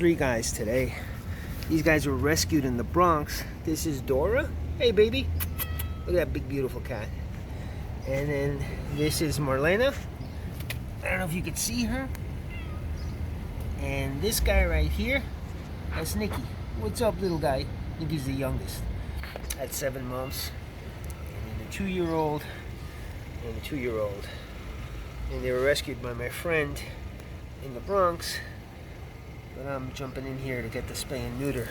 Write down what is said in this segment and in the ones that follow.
three guys today. These guys were rescued in the Bronx. This is Dora. Hey, baby. Look at that big, beautiful cat. And then this is Marlena. I don't know if you could see her. And this guy right here, that's Nikki. What's up, little guy? Nikki's the youngest at 7 months. And then a 2-year-old and a 2-year-old. And they were rescued by my friend in the Bronx. But I'm jumping in here to get the spay and neuter.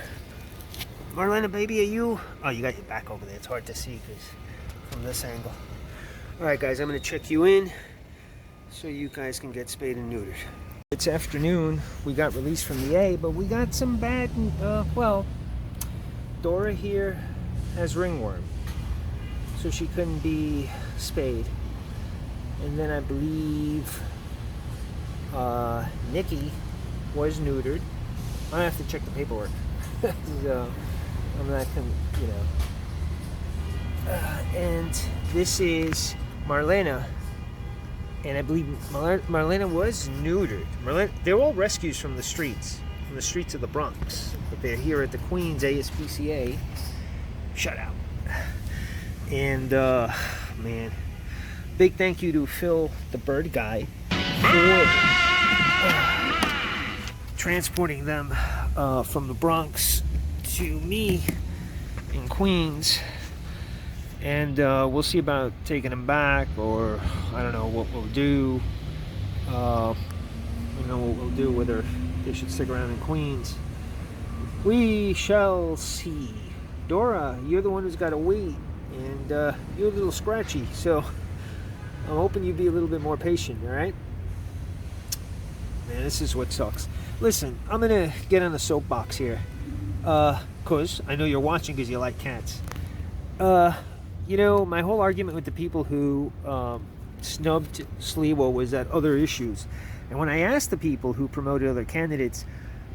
Marlena, baby, are you? Oh, you got your back over there. It's hard to see because from this angle. All right, guys, I'm going to check you in so you guys can get spayed and neutered. It's afternoon. We got released from the A, but we got some bad, well, Dora here has ringworm, so she couldn't be spayed. And then I believe Nikki was neutered. I have to check the paperwork. So I'm not gonna, and this is Marlena, and I believe Marlena was neutered. They're all rescues from the streets of the Bronx, but they're here at the Queens ASPCA shutout. And man, big thank you to Phil, the bird guy, for transporting them from the Bronx to me in Queens. And we'll see about taking them back, or I don't know what we'll do. I don't know what we'll do, whether they should stick around in Queens. We shall see. Dora, you're the one who's got to wait, and you're a little scratchy, so I'm hoping you'd be a little bit more patient, all right? Man, this is what sucks. Listen, I'm going to get on the soapbox here, because I know you're watching because you like cats. My whole argument with the people who snubbed Sliwa was that other issues. And when I asked the people who promoted other candidates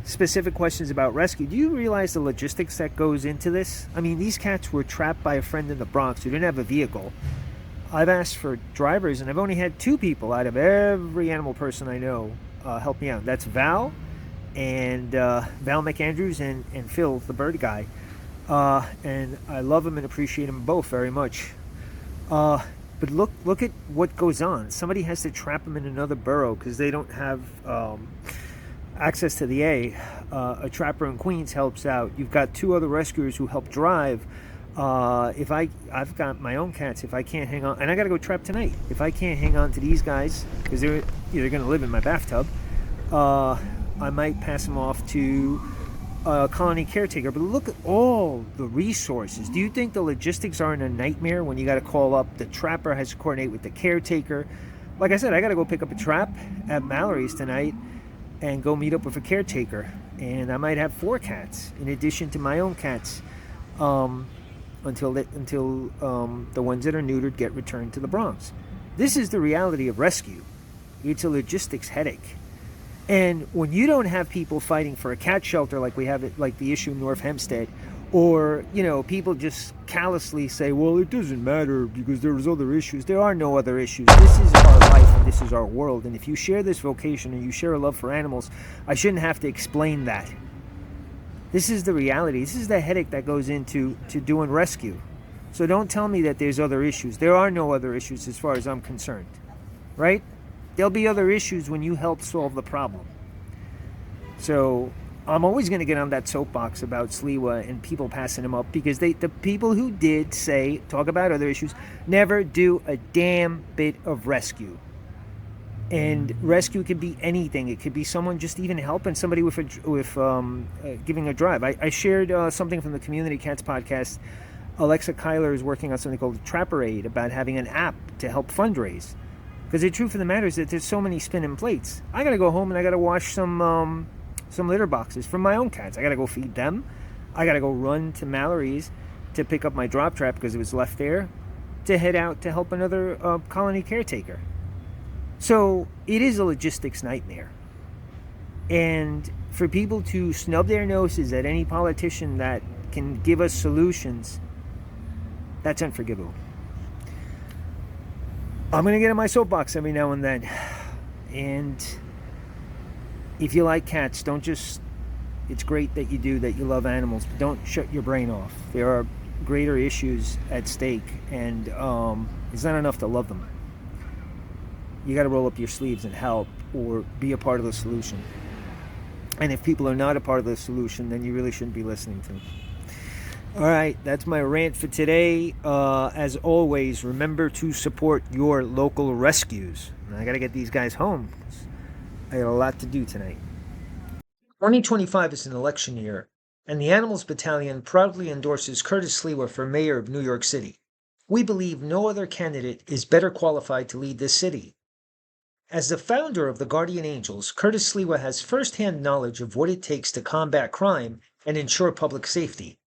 specific questions about rescue, do you realize the logistics that goes into this? I mean, these cats were trapped by a friend in the Bronx who didn't have a vehicle. I've asked for drivers, and I've only had 2 people out of every animal person I know help me out. That's Val and Val McAndrews and Phil, the bird guy. And I love them and appreciate them both very much. But look at what goes on. Somebody has to trap them in another borough because they don't have access to the A. A trapper in Queens helps out. You've got 2 other rescuers who help drive. If I've got my own cats, if I can't hang on, and I got to go trap tonight. If I can't hang on to these guys because they're going to live in my bathtub, I might pass them off to colony caretaker. But look at all the resources. Do you think the logistics aren't a nightmare when you got to call up? The trapper has to coordinate with the caretaker. Like I said, I got to go pick up a trap at Mallory's tonight and go meet up with a caretaker, and I might have 4 cats in addition to my own cats until the ones that are neutered get returned to the Bronx. This is the reality of rescue. It's a logistics headache. And when you don't have people fighting for a cat shelter like we have it, like the issue in North Hempstead, or people just callously say, well, it doesn't matter because there's other issues. There are no other issues. This is our life and this is our world. And if you share this vocation and you share a love for animals, I shouldn't have to explain that. This is the reality. This is the headache that goes into doing rescue. So don't tell me that there's other issues. There are no other issues as far as I'm concerned, right? There'll be other issues when you help solve the problem. So I'm always going to get on that soapbox about Sliwa and people passing him up because the people who did talk about other issues never do a damn bit of rescue. And rescue could be anything. It could be someone just even helping somebody with giving a drive. I shared something from the Community Cats podcast. Alexa Kyler is working on something called Trapper Aid about having an app to help fundraise. Because the truth of the matter is that there's so many spinning plates. I got to go home and I got to wash some litter boxes from my own cats. I got to go feed them. I got to go run to Mallory's to pick up my drop trap because it was left there, to head out to help another colony caretaker. So it is a logistics nightmare. And for people to snub their noses at any politician that can give us solutions, that's unforgivable. I'm going to get on my soapbox every now and then. And if you like cats, don't just it's great that you do, that you love animals, but don't shut your brain off. There are greater issues at stake, and it's not enough to love them. You got to roll up your sleeves and help, or be a part of the solution. And if people are not a part of the solution, then you really shouldn't be listening to them. All right, that's my rant for today. As always, remember to support your local rescues. I got to get these guys home. I got a lot to do tonight. 2025 is an election year, and the Animals Battalion proudly endorses Curtis Sliwa for mayor of New York City. We believe no other candidate is better qualified to lead this city. As the founder of the Guardian Angels, Curtis Sliwa has first-hand knowledge of what it takes to combat crime and ensure public safety.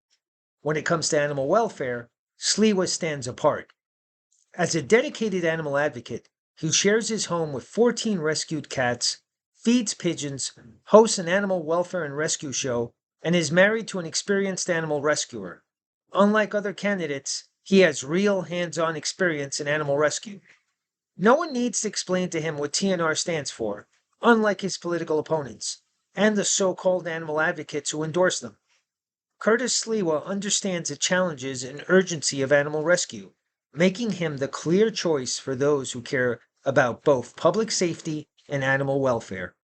When it comes to animal welfare, Sliwa stands apart. As a dedicated animal advocate, he shares his home with 14 rescued cats, feeds pigeons, hosts an animal welfare and rescue show, and is married to an experienced animal rescuer. Unlike other candidates, he has real hands-on experience in animal rescue. No one needs to explain to him what TNR stands for, unlike his political opponents, and the so-called animal advocates who endorse them. Curtis Sliwa understands the challenges and urgency of animal rescue, making him the clear choice for those who care about both public safety and animal welfare.